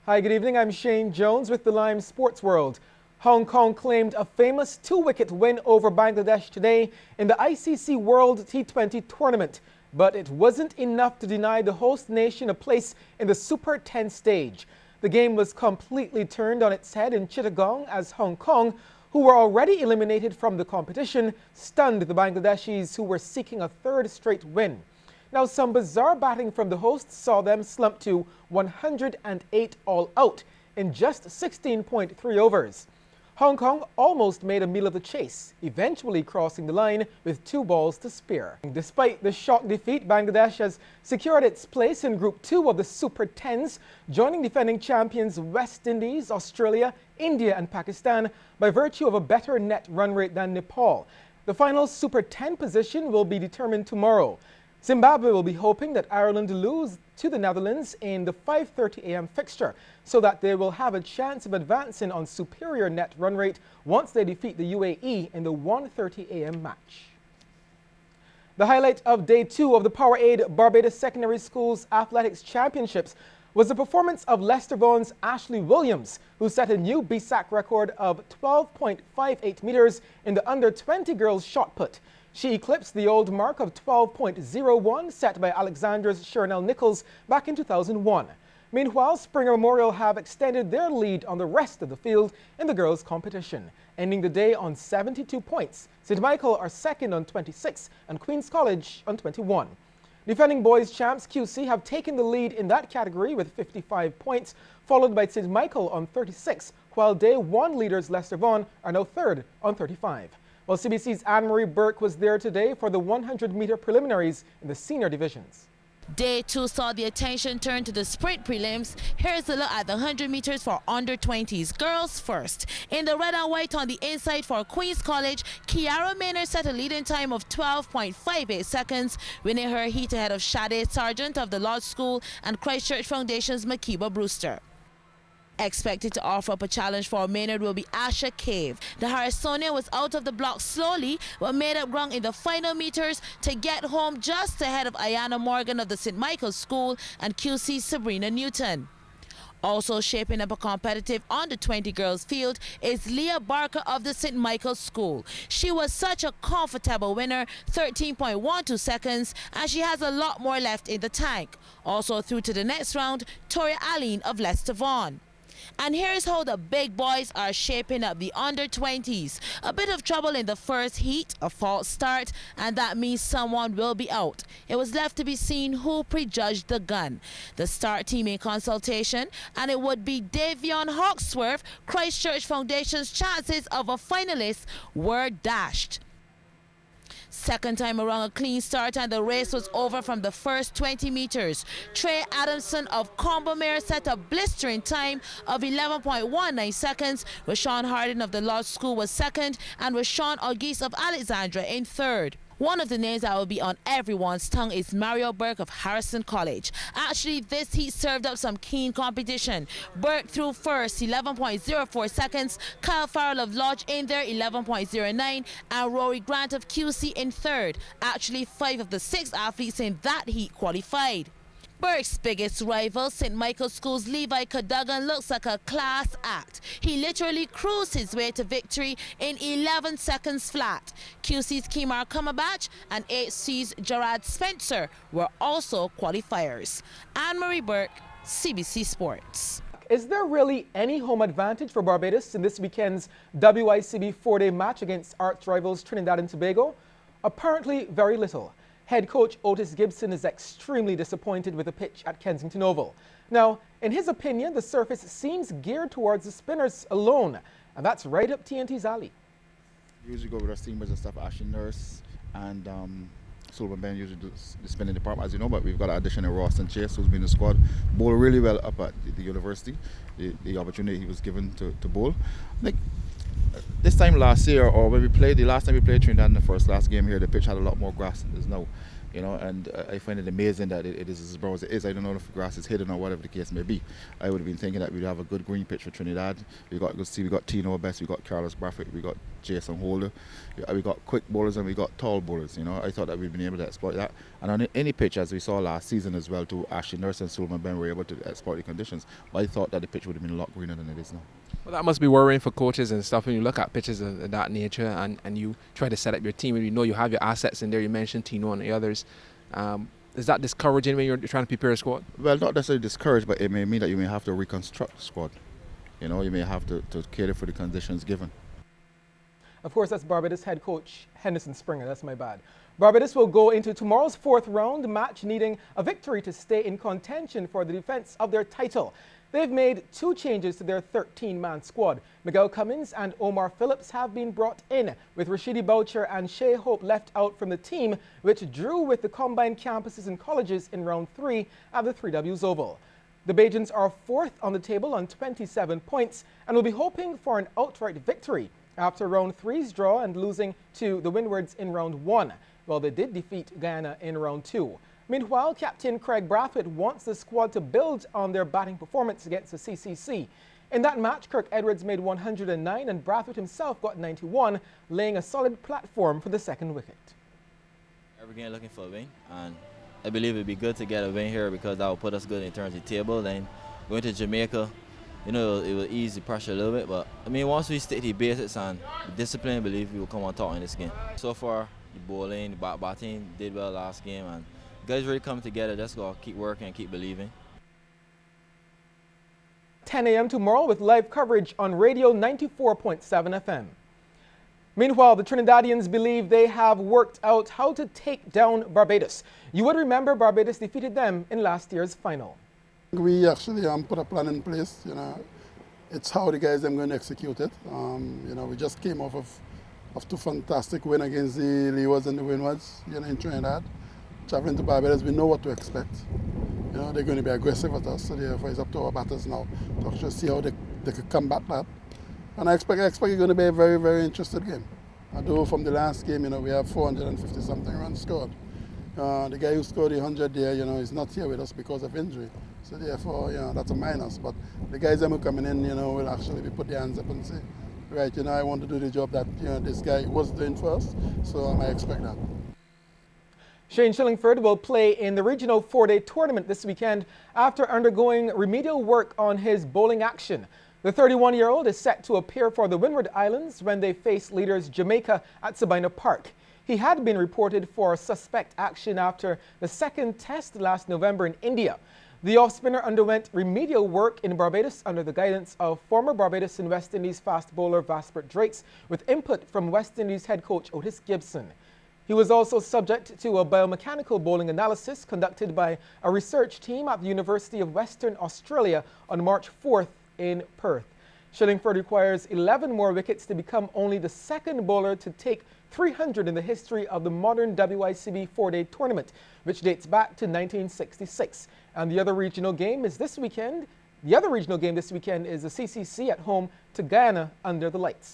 Hi, good evening. I'm Shane Jones with the Lime Sports World. Hong Kong claimed a famous 2-wicket win over Bangladesh today in the ICC World T20 tournament. But it wasn't enough to deny the host nation a place in the Super 10 stage. The game was completely turned on its head in Chittagong as Hong Kong, who were already eliminated from the competition, stunned the Bangladeshis who were seeking a third straight win. Now, some bizarre batting from the hosts saw them slump to 108 all out in just 16.3 overs. Hong Kong almost made a meal of the chase, eventually crossing the line with 2 balls to spare. Despite the shock defeat, Bangladesh has secured its place in Group 2 of the Super 10s, joining defending champions West Indies, Australia, India and Pakistan by virtue of a better net run rate than Nepal. The final Super 10 position will be determined tomorrow. Zimbabwe will be hoping that Ireland lose to the Netherlands in the 5:30 a.m. fixture so that they will have a chance of advancing on superior net run rate once they defeat the UAE in the 1:30 a.m. match. The highlight of Day 2 of the Powerade Barbados Secondary Schools Athletics Championships was the performance of Lester Vaughan's Ashley Williams, who set a new BSAC record of 12.58 meters in the under-20 girls shot put. She eclipsed the old mark of 12.01 set by Alexandra's Chernelle Nichols back in 2001. Meanwhile, Springer Memorial have extended their lead on the rest of the field in the girls' competition, ending the day on 72 points. St. Michael are second on 26 and Queen's College on 21. Defending boys champs QC have taken the lead in that category with 55 points, followed by St. Michael on 36, while Day 1 leaders Lester Vaughan are now third on 35. Well, CBC's Anne-Marie Burke was there today for the 100-meter preliminaries in the senior divisions. Day 2 saw the attention turn to the sprint prelims. Here's a look at the 100 meters for under-20s. Girls first. In the red and white on the inside for Queen's College, Kiara Maynard set a leading time of 12.58 seconds, winning her heat ahead of Sade Sargent of the Lodge School and Christchurch Foundation's Makiba Brewster. Expected to offer up a challenge for Maynard will be Asha Cave. The Harrisonian was out of the block slowly, but made up ground in the final meters to get home just ahead of Ayana Morgan of the St. Michael's School and QC's Sabrina Newton. Also shaping up a competitive under-20 girls field is Leah Barker of the St. Michael's School. She was such a comfortable winner, 13.12 seconds, and she has a lot more left in the tank. Also through to the next round, Toria Aline of Lester Vaughan. And here's how the big boys are shaping up the under-20s. A bit of trouble in the first heat, a false start, and that means someone will be out. It was left to be seen who prejudged the gun. The start team in consultation, and it would be Davion Hawksworth. Christchurch Foundation's chances of a finalist were dashed. Second time around, a clean start and the race was over from the first 20 meters. Trey Adamson of Combomere set a blistering time of 11.19 seconds. Rashawn Hardin of the Lodge School was second and Rashawn Auguste of Alexandra in third. One of the names that will be on everyone's tongue is Mario Burke of Harrison College. Actually, this heat served up some keen competition. Burke threw first, 11.04 seconds. Kyle Farrell of Lodge in there, 11.09. And Rory Grant of QC in third. Actually, 5 of the 6 athletes in that heat qualified. Burke's biggest rival, St. Michael's School's Levi Cadogan, looks like a class act. He literally cruised his way to victory in 11 seconds flat. QC's Kimar Cumberbatch and HC's Gerard Spencer were also qualifiers. Anne-Marie Burke, CBC Sports. Is there really any home advantage for Barbados in this weekend's WICB 4-day match against arch rivals Trinidad and Tobago? Apparently very little. Head coach Otis Gibson is extremely disappointed with the pitch at Kensington Oval. Now, in his opinion, the surface seems geared towards the spinners alone, and that's right up TNT's alley. We usually go with our steamers and stuff, Ashley Nurse and Sullivan Ben usually do the spinning department, as you know, but we've got an addition in Ralston Chase, who's been in the squad, bowl really well up at the university, the opportunity he was given to bowl. Like, this time last year, or when we played, the last time we played Trinidad in the last game here, the pitch had a lot more grass than it is now. You know, and I find it amazing that it is as brown as it is. I don't know if the grass is hidden or whatever the case may be. I would have been thinking that we'd have a good green pitch for Trinidad. We got Tino Best, we got Carlos Brathwaite, we got Jason Holder, we got quick bowlers and we got tall bowlers. You know, I thought that we'd been able to exploit that. And on any pitch, as we saw last season as well, too, Ashley Nurse and Sullivan Ben were able to exploit the conditions. But I thought that the pitch would have been a lot greener than it is now. Well, that must be worrying for coaches and stuff when you look at pitches of that nature and you try to set up your team and you know you have your assets in there. You mentioned Tino and the others. Is that discouraging when you're trying to prepare a squad? Well, not necessarily discouraged, but it may mean that you may have to reconstruct the squad. You know, you may have to cater for the conditions given. Of course, that's Barbados head coach Henderson Springer. That's my bad. Barbados will go into tomorrow's fourth round match needing a victory to stay in contention for the defense of their title. They've made 2 changes to their 13-man squad. Miguel Cummins and Omar Phillips have been brought in, with Rashidi Boucher and Shea Hope left out from the team, which drew with the combined campuses and colleges in round 3 at the 3Ws Oval. The Bajans are 4th on the table on 27 points and will be hoping for an outright victory after round 3's draw and losing to the Windwards in round 1. Well, they did defeat Guyana in round 2. Meanwhile, Captain Craig Brathwaite wants the squad to build on their batting performance against the CCC. In that match, Kirk Edwards made 109 and Brathwaite himself got 91, laying a solid platform for the second wicket. Every game looking for a win, and I believe it'd be good to get a win here because that will put us good in terms of the table. Then going to Jamaica, you know, it will ease the pressure a little bit, but I mean, once we stick to the basics and the discipline, I believe we will come on top in this game. So far, the bowling, the batting did well last game, and guys really come together. Just gotta keep working and keep believing. 10 a.m. tomorrow with live coverage on radio 94.7 FM. Meanwhile, the Trinidadians believe they have worked out how to take down Barbados. You would remember Barbados defeated them in last year's final. We actually put a plan in place. You know, it's how the guys are going to execute it. You know, we just came off of 2 fantastic wins against the Leewards and the Windwards, you know, in Trinidad. Traveling to Barbados, we know what to expect. You know, they're going to be aggressive at us, so therefore it's up to our batters now to actually see how they could combat that. And I expect it's going to be a very, very interesting game. Although from the last game, you know, we have 450-something runs scored. The guy who scored the 100 there, you know, is not here with us because of injury. So therefore, you know, that's a minus. But the guys that are coming in, you know, will actually be put their hands up and say, right, you know, I want to do the job that, you know, this guy was doing first, so I expect that. Shane Shillingford will play in the regional 4-day tournament this weekend after undergoing remedial work on his bowling action. The 31-year-old is set to appear for the Windward Islands when they face leaders Jamaica at Sabina Park. He had been reported for suspect action after the second test last November in India. The off-spinner underwent remedial work in Barbados under the guidance of former Barbados and West Indies fast bowler Vaspert Drakes, with input from West Indies head coach Otis Gibson. He was also subject to a biomechanical bowling analysis conducted by a research team at the University of Western Australia on March 4th in Perth. Shillingford requires 11 more wickets to become only the second bowler to take 300 in the history of the modern WICB 4-day tournament, which dates back to 1966. And the other regional game is this weekend. The other regional game this weekend is the CCC at home to Guyana under the lights.